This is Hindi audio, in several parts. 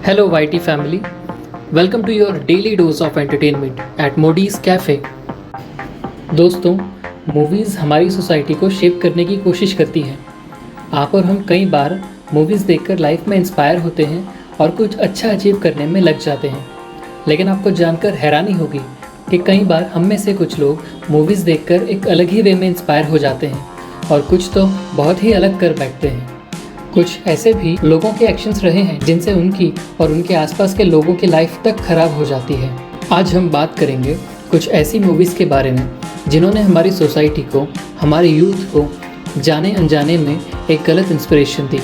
Hello YT family, welcome to your daily dose of entertainment at Modi's Cafe। दोस्तों, मूवीज़ हमारी सोसाइटी को शेप करने की कोशिश करती हैं। आप और हम कई बार मूवीज़ देखकर लाइफ में इंस्पायर होते हैं और कुछ अच्छा अचीव करने में लग जाते हैं। लेकिन आपको जानकर हैरानी होगी कि कई बार हम में से कुछ लोग मूवीज़ देखकर एक अलग ही वे में इंस्पायर हो जाते हैं और कुछ तो बहुत ही अलग कर बैठते हैं। कुछ ऐसे भी लोगों के एक्शंस रहे हैं जिनसे उनकी और उनके आसपास के लोगों की लाइफ तक खराब हो जाती है। आज हम बात करेंगे कुछ ऐसी मूवीज़ के बारे में जिन्होंने हमारी सोसाइटी को, हमारे यूथ को जाने अनजाने में एक गलत इंस्पिरेशन दी,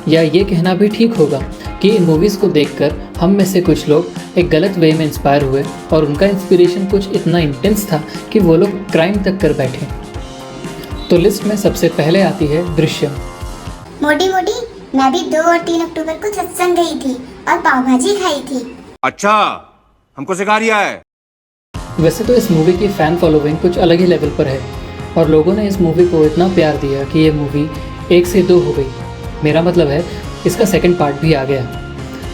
या ये कहना भी ठीक होगा कि इन मूवीज़ को देखकर हम में से कुछ लोग एक गलत वे में इंस्पायर हुए और उनका इंस्पिरेशन कुछ इतना इंटेंस था कि वो लोग क्राइम तक कर बैठे। तो लिस्ट में सबसे पहले आती है दृश्यम। मोटी मैं भी 2 और 3 अक्टूबर को सत्संग गई थी और पाव भाजी खाई थी। अच्छा, हमको सिखा रिया है। वैसे तो इस मूवी की फ़ैन फॉलोइंग कुछ अलग ही लेवल पर है और लोगों ने इस मूवी को इतना प्यार दिया कि ये मूवी 1 से 2 हो गई। मेरा मतलब है इसका सेकंड पार्ट भी आ गया।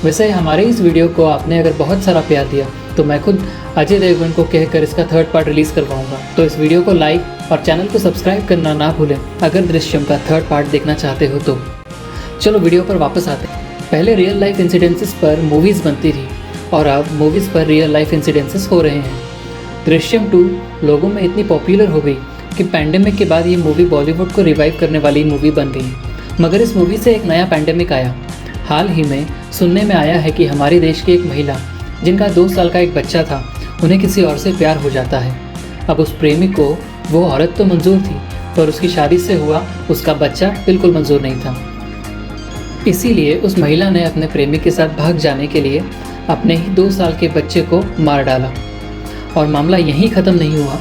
वैसे हमारे इस वीडियो को आपने अगर बहुत सारा प्यार दिया तो मैं खुद अजय देवगन को कहकर इसका 3rd पार्ट रिलीज़ करवाऊँगा। तो इस वीडियो को लाइक और चैनल को सब्सक्राइब करना ना भूलें अगर दृश्यम का 3rd पार्ट देखना चाहते हो तो। चलो वीडियो पर वापस आते हैं। पहले रियल लाइफ इंसिडेंसेस पर मूवीज़ बनती थी और अब मूवीज़ पर रियल लाइफ इंसिडेंसेस हो रहे हैं। दृश्यम 2 लोगों में इतनी पॉपुलर हो गई कि पैंडेमिक के बाद ये मूवी बॉलीवुड को रिवाइव करने वाली मूवी बन गई। मगर इस मूवी से एक नया पैंडेमिक आया। हाल ही में सुनने में आया है कि हमारे देश की एक महिला जिनका 2 साल का एक बच्चा था, उन्हें किसी और से प्यार हो जाता है। अब उस प्रेमी को वो औरत तो मंजूर थी पर उसकी शादी से हुआ उसका बच्चा बिल्कुल मंजूर नहीं था। इसीलिए उस महिला ने अपने प्रेमी के साथ भाग जाने के लिए अपने ही 2 साल के बच्चे को मार डाला। और मामला यहीं ख़त्म नहीं हुआ।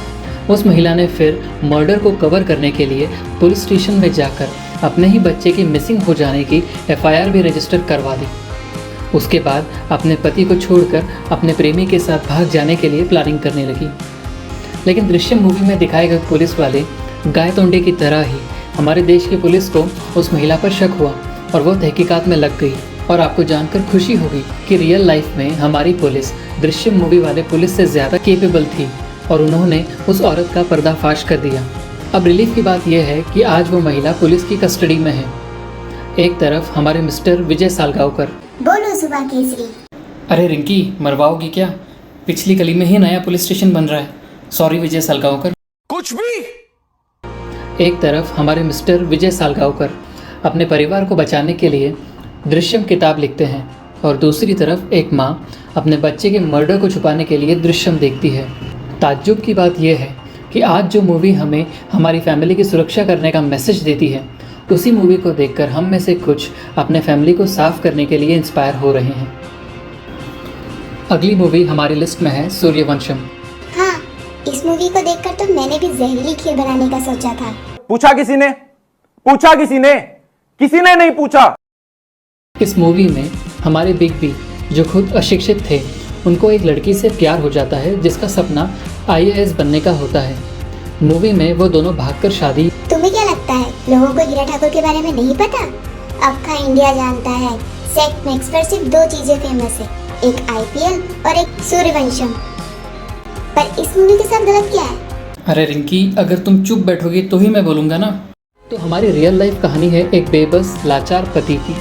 उस महिला ने फिर मर्डर को कवर करने के लिए पुलिस स्टेशन में जाकर अपने ही बच्चे की मिसिंग हो जाने की FIR भी रजिस्टर करवा दी। उसके बाद अपने पति को छोड़कर अपने प्रेमी के साथ भाग जाने के लिए प्लानिंग करने लगी। लेकिन दृश्यम मूवी में दिखाए गए पुलिस वाले गाय तोंडे की तरह ही हमारे देश की पुलिस को उस महिला पर शक हुआ और वो तहकीकात में लग गई। और आपको जानकर खुशी होगी कि रियल लाइफ में हमारी पुलिस दृश्यम मूवी वाले पुलिस से ज़्यादा केपेबल थी और उन्होंने उस औरत का पर्दाफाश कर दिया। अब रिलीफ की बात यह है कि आज वो महिला पुलिस की कस्टडी में है। एक तरफ हमारे मिस्टर विजय सालगांवकर। बोलो सुबह केसरी। अरे रिंकी, मरवाओगी क्या? पिछली गली में ही नया पुलिस स्टेशन बन रहा है। सॉरी विजय सालगांवकर। कुछ भी। एक तरफ हमारे मिस्टर विजय सालगांवकर अपने परिवार को बचाने के लिए दृश्यम किताब लिखते हैं और दूसरी तरफ एक माँ अपने बच्चे के मर्डर को छुपाने के लिए दृश्यम देखती है। ताज्जुब की बात यह है कि आज जो मूवी हमें हमारी फैमिली की सुरक्षा करने का मैसेज देती है, उसी मूवी को देखकर हम में से कुछ अपने फैमिली को साफ करने के लिए इंस्पायर हो रहे हैं। अगली मूवी हमारी लिस्ट में है सूर्यवंशम। हाँ, इस मूवी को देखकर तो मैंने भी जहरीली खीर बनाने का सोचा था। पूछा किसी ने? पूछा किसी ने? किसी ने नहीं पूछा। इस मूवी में हमारे बिग बी जो खुद अशिक्षित थे, उनको एक लड़की से प्यार हो जाता है जिसका सपना IAS बनने का होता है। मूवी में वो दोनों भागकर शादी। तुम्हें क्या लगता है लोगों को हीरा ठाकुर के बारे में नहीं पता? अब का इंडिया जानता है सेट मैक्स पर सिर्फ 2 चीजें फेमस है, एक IPL और एक सूर्यवंशम। पर इस मूवी के साथ गलत क्या है? अरे रिंकी, अगर तुम चुप बैठोगी तो ही मैं बोलूँगा ना। तो हमारी रियल लाइफ कहानी है एक बेबस लाचार पति की,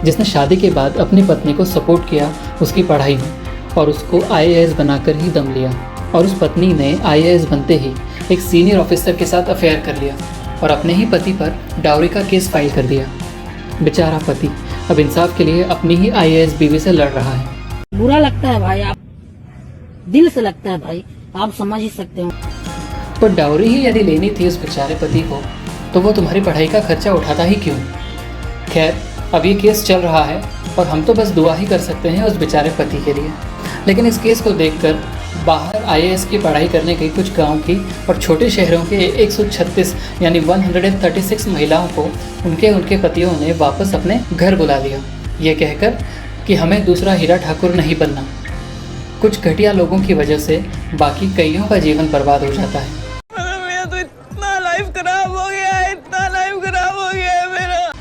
जिसने शादी के बाद अपनी पत्नी को सपोर्ट किया उसकी पढ़ाई में और उसको IAS बनाकर ही दम लिया। और उस पत्नी ने IAS बनते ही एक सीनियर ऑफिसर के साथ अफेयर कर लिया और अपने ही पति पर डाउरी का केस फाइल कर दिया। बेचारा पति अब इंसाफ के लिए अपनी ही IAS बीवी से लड़ रहा है। बुरा लगता है भाई, आप दिल से लगता है भाई, आप समझ ही सकते हो। पर डाउरी ही यदि लेनी थी उस बेचारे पति को तो वो तुम्हारी पढ़ाई का खर्चा उठाता ही क्यों? खैर, अब ये केस चल रहा है और हम तो बस दुआ ही कर सकते हैं उस बेचारे पति के लिए। लेकिन इस केस को देखकर बाहर IAS की पढ़ाई करने गई कुछ गांव की और छोटे शहरों के 136 यानी 136 महिलाओं को उनके पतियों ने वापस अपने घर बुला लिया, ये कहकर कि हमें दूसरा हीरा ठाकुर नहीं बनना। कुछ घटिया लोगों की वजह से बाकी कईयों का जीवन बर्बाद हो जाता है। मेरा तो इतना लाइफ खराब हो गया है, इतना लाइफ खराब हो गया है मेरा।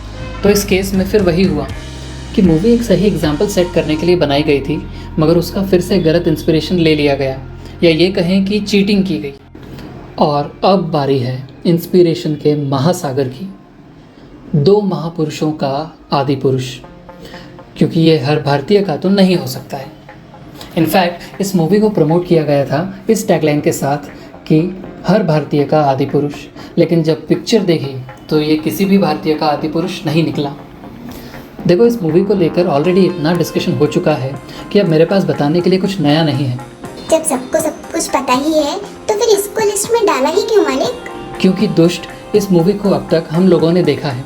तो इस केस में फिर वही हुआ कि मूवी एक सही एग्जाम्पल सेट करने के लिए बनाई गई थी, मगर उसका फिर से गलत इंस्पिरेशन ले लिया गया, या ये कहें कि चीटिंग की गई। और अब बारी है इंस्पिरेशन के महासागर की, दो महापुरुषों का आदि पुरुष, क्योंकि ये हर भारतीय का तो नहीं हो सकता है। इनफैक्ट इस मूवी को प्रमोट किया गया था इस टैगलाइन के साथ कि हर भारतीय का आदि पुरुष, लेकिन जब पिक्चर देखी तो ये किसी भी भारतीय का आदि पुरुष नहीं निकला। देखो, इस मूवी को लेकर ऑलरेडी इतना डिस्कशन हो चुका है कि अब मेरे पास बताने के लिए कुछ नया नहीं है। जब सबको सब कुछ पता ही है तो फिर इसको लिस्ट में डाला ही क्यों मालिक? क्योंकि दुष्ट इस मूवी को अब तक हम लोगों ने देखा है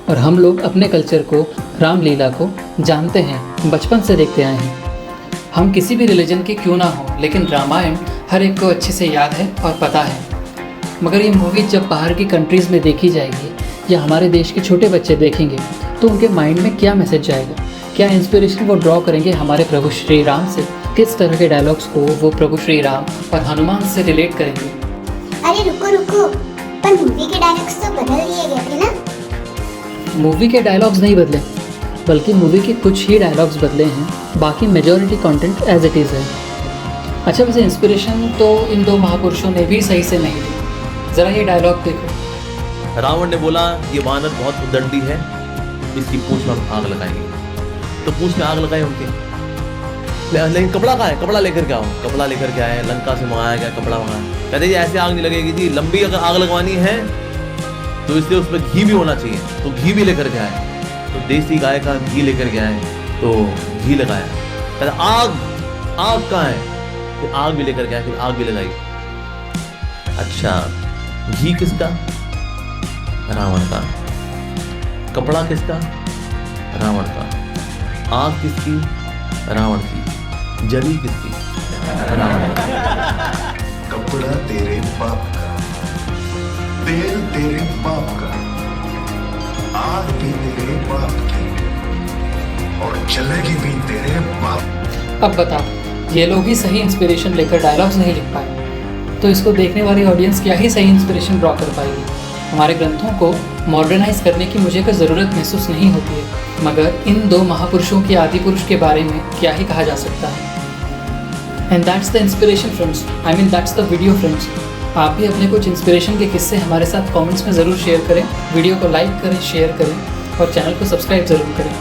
और हम लोग अपने कल्चर को, रामलीला को जानते हैं, बचपन से देखते आए हैं। हम किसी भी रिलीजन के क्यों ना हो, लेकिन रामायण हर एक को अच्छे से याद है और पता है। मगर ये मूवी जब बाहर की कंट्रीज़ में देखी जाएगी या हमारे देश के छोटे बच्चे देखेंगे तो उनके माइंड में क्या मैसेज जाएगा, क्या इंस्पिरेशन वो ड्रॉ करेंगे हमारे प्रभु श्री राम से, किस तरह के डायलॉग्स को वो प्रभु श्री राम और हनुमान से रिलेट करेंगे। अरे रुको रुको, पर मूवी के डायलॉग्स तो बदल दिए गए थे ना? मूवी के डायलॉग्स नहीं बदले, बल्कि मूवी के कुछ ही डायलॉग्स बदले हैं, बाकी majority content as it is है। अच्छा, वैसे इंस्पिरेशन तो इन दो महापुरुषों ने भी सही से नहीं दी। ज़रा ये डायलॉग देखो। रावण ने बोला, ये वानर बहुत उद्दंडी है, इसकी पूंछ में हम आग लगाएंगे। तो पूंछ में आग लगाए उनके, लेकिन कपड़ा कहाँ है? कपड़ा लेकर के आओ। कपड़ा लेकर के आए, लंका से मंगाया गया कपड़ा मंगाया। कहते जी ऐसे आग नहीं लगेगी जी, लंबी अगर आग लगवानी है तो इसलिए उसमें घी भी होना चाहिए, तो घी भी लेकर के आए। तो देसी गाय का घी लेकर के आए, तो घी लगाया। कहते आग कहाँ है? तो आग भी लेकर के आए, फिर आग भी लगाई। अच्छा, घी किसका? रावण का। कपड़ा किसका? रावण का। आग किसकी? रावण की। जली किसकी? रावण की। कपड़ा तेरे बाप का, तेल तेरे बाप का, आग भी तेरे बाप की, और चलेगी भी तेरे बाप। अब बता, ये लोग ही सही इंस्पिरेशन लेकर डायलॉग्स नहीं लिख पाए तो इसको देखने वाली ऑडियंस क्या ही सही इंस्पिरेशन ड्रॉ कर पाएगी। हमारे ग्रंथों को मॉडर्नाइज करने की मुझे कोई ज़रूरत महसूस नहीं होती है, मगर इन दो महापुरुषों के आदि पुरुष के बारे में क्या ही कहा जा सकता है। And that's the inspiration friends, I mean that's the video friends. आप भी अपने कुछ इंस्पिरेशन के किस्से हमारे साथ कमेंट्स में ज़रूर शेयर करें, वीडियो को लाइक करें, शेयर करें और चैनल को सब्सक्राइब ज़रूर करें।